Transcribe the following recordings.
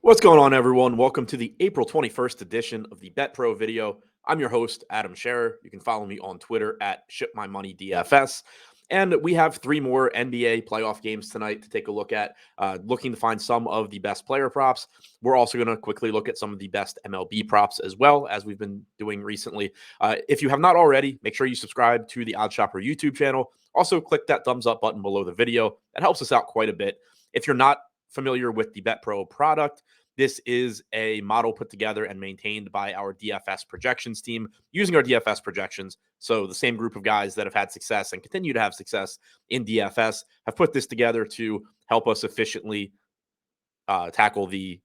What's going on, everyone? Welcome to the April 21st edition of the Bet Pro video. I'm your host, Adam Scherer. You can follow me on Twitter at ShipMyMoneyDFS. And we have three more NBA playoff games tonight to take a look at, looking to find some of the best player props. We're also going to quickly look at some of the best MLB props as well, as we've been doing recently. If you have not already, make sure you subscribe to the OddsShopper YouTube channel. Also, click that thumbs up button below the video. That helps us out quite a bit. If you're not familiar with the Bet Pro product, this is a model put together and maintained by our DFS projections team using our DFS projections. So the same group of guys that have had success and continue to have success in DFS have put this together to help us efficiently tackle the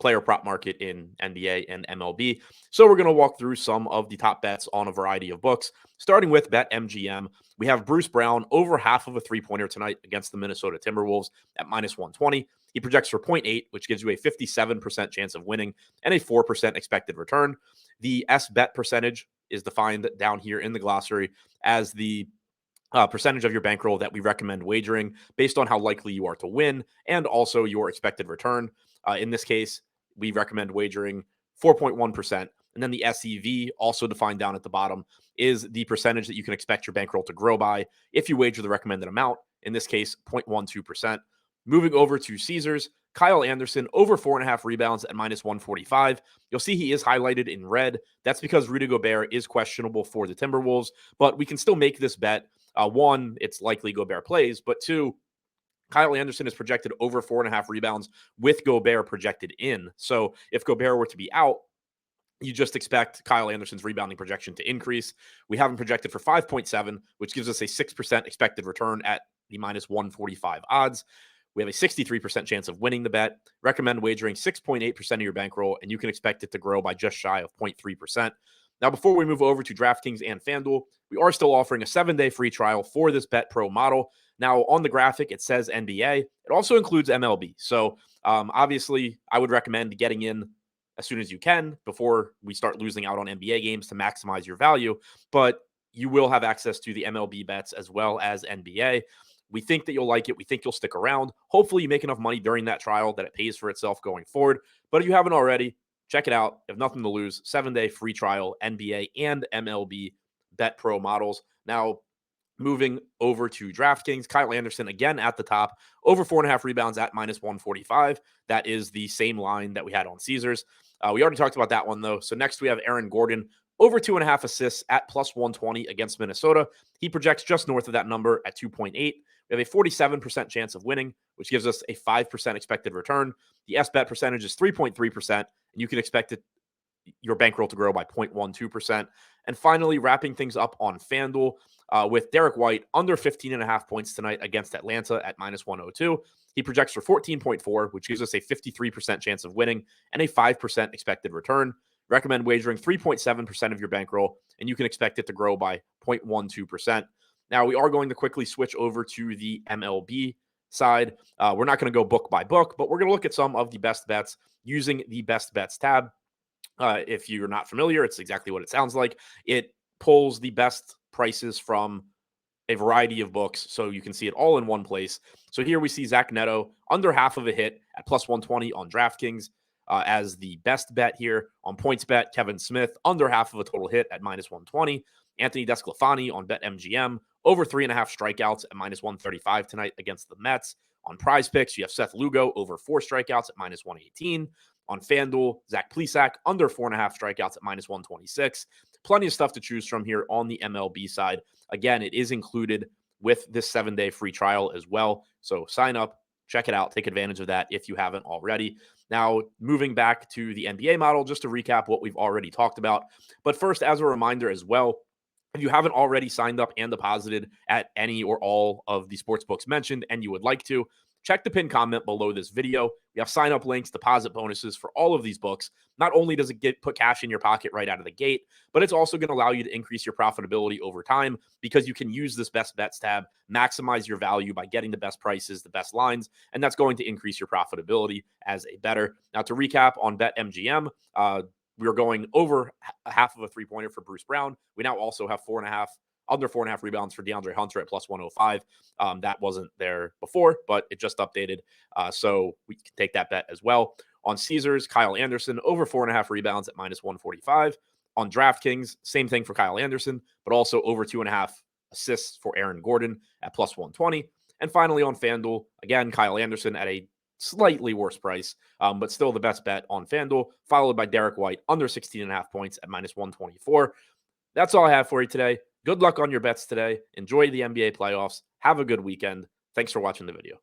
player prop market in NBA and MLB. So we're going to walk through some of the top bets on a variety of books, starting with BetMGM. We have Bruce Brown over half of a three-pointer tonight against the Minnesota Timberwolves at minus 120. He projects for 0.8, which gives you a 57% chance of winning and a 4% expected return. The S-bet percentage is defined down here in the glossary as the percentage of your bankroll that we recommend wagering based on how likely you are to win and also your expected return. In this case, we recommend wagering 4.1%. And then the SEV, also defined down at the bottom, is the percentage that you can expect your bankroll to grow by if you wager the recommended amount, in this case, 0.12%. Moving over to Caesars, Kyle Anderson over 4.5 rebounds at minus 145. You'll see he is highlighted in red. That's because Rudy Gobert is questionable for the Timberwolves, but we can still make this bet. One, it's likely Gobert plays, but two, Kyle Anderson is projected over 4.5 rebounds with Gobert projected in. So if Gobert were to be out, you just expect Kyle Anderson's rebounding projection to increase. We have him projected for 5.7, which gives us a 6% expected return at the minus 145 odds. We have a 63% chance of winning the bet. Recommend wagering 6.8% of your bankroll, and you can expect it to grow by just shy of 0.3%. Now, before we move over to DraftKings and FanDuel, we are still offering a 7-day free trial for this Bet Pro model. Now, on the graphic, it says NBA. It also includes MLB. So, obviously, I would recommend getting in as soon as you can before we start losing out on NBA games to maximize your value. But you will have access to the MLB bets as well as NBA. We think that you'll like it. We think you'll stick around. Hopefully, you make enough money during that trial that it pays for itself going forward. But if you haven't already, check it out. You have nothing to lose. 7-day free trial, NBA and MLB Bet Pro models. Now, moving over to DraftKings, Kyle Anderson again at the top, over 4.5 rebounds at minus 145. That is the same line that we had on Caesars. We already talked about that one, though. So next we have Aaron Gordon, over 2.5 assists at plus 120 against Minnesota. He projects just north of that number at 2.8. We have a 47% chance of winning, which gives us a 5% expected return. The S-bet percentage is 3.3%, and you can expect your bankroll to grow by 0.12%. And finally, wrapping things up on FanDuel with Derek White under 15.5 points tonight against Atlanta at minus 102. He projects for 14.4, which gives us a 53% chance of winning and a 5% expected return. Recommend wagering 3.7% of your bankroll, and you can expect it to grow by 0.12%. Now, we are going to quickly switch over to the MLB side. We're not going to go book by book, but we're going to look at some of the best bets using the best bets tab. If you're not familiar, it's exactly what it sounds like. It pulls the best prices from a variety of books, so you can see it all in one place. So here we see Zach Neto under half of a hit at plus 120 on DraftKings as the best bet here. On PointsBet, Kevin Smith under half of a total hit at minus 120. Anthony Desclafani on BetMGM over 3.5 strikeouts at minus 135 tonight against the Mets. On Prize Picks, you have Seth Lugo over 4 strikeouts at minus 118. On FanDuel, Zach Plesac under 4.5 strikeouts at minus 126. Plenty of stuff to choose from here on the MLB side. Again, it is included with this 7-day free trial as well. So sign up, check it out, take advantage of that if you haven't already. Now, moving back to the NBA model, just to recap what we've already talked about. But first, as a reminder as well, if you haven't already signed up and deposited at any or all of the sportsbooks mentioned and you would like to, check the pinned comment below this video. We have sign-up links, deposit bonuses for all of these books. Not only does it put cash in your pocket right out of the gate, but it's also going to allow you to increase your profitability over time because you can use this best bets tab, maximize your value by getting the best prices, the best lines, and that's going to increase your profitability as a bettor. Now, to recap on BetMGM, we are going over half of a three-pointer for Bruce Brown. We now also have under 4.5 rebounds for DeAndre Hunter at plus 105. That wasn't there before, but it just updated. So we can take that bet as well. On Caesars, Kyle Anderson over 4.5 rebounds at -145. On DraftKings, same thing for Kyle Anderson, but also over 2.5 assists for Aaron Gordon at +120. And finally on FanDuel, again, Kyle Anderson at a slightly worse price, but still the best bet on FanDuel, followed by Derek White under 16.5 points at -124. That's all I have for you today. Good luck on your bets today. Enjoy the NBA playoffs. Have a good weekend. Thanks for watching the video.